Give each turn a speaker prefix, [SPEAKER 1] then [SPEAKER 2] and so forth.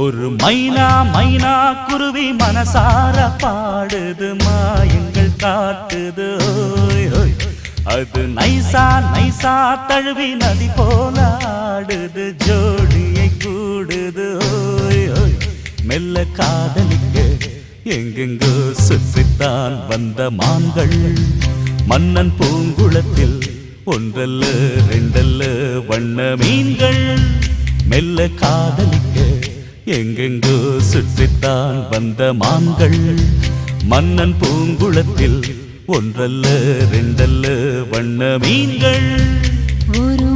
[SPEAKER 1] ஒரு மைனா மைனா குருவி மனசார பாடுது மாயங்கள் காட்டுது ஓய் ஓய். அது நைசா நைசா தழுவி நதி போல ஆடுது ஜோடியை கூடுது ஓய் ஓய். மெல்ல காதலிக்க எங்கெங்கோ சுற்றித்தான் வந்த மான்கள் மன்னன் பூங்குளத்தில் ஒன்றல்ல ரெண்டல்ல வண்ண மீன்கள். மெல்ல காதலிக்க எங்கெங்கோ சுற்றித்தான் வந்த மான்கள் மன்னன் பூங்குளத்தில் ஒன்றல்ல ரெண்டல்ல வண்ண மீன்கள்.
[SPEAKER 2] ஒரு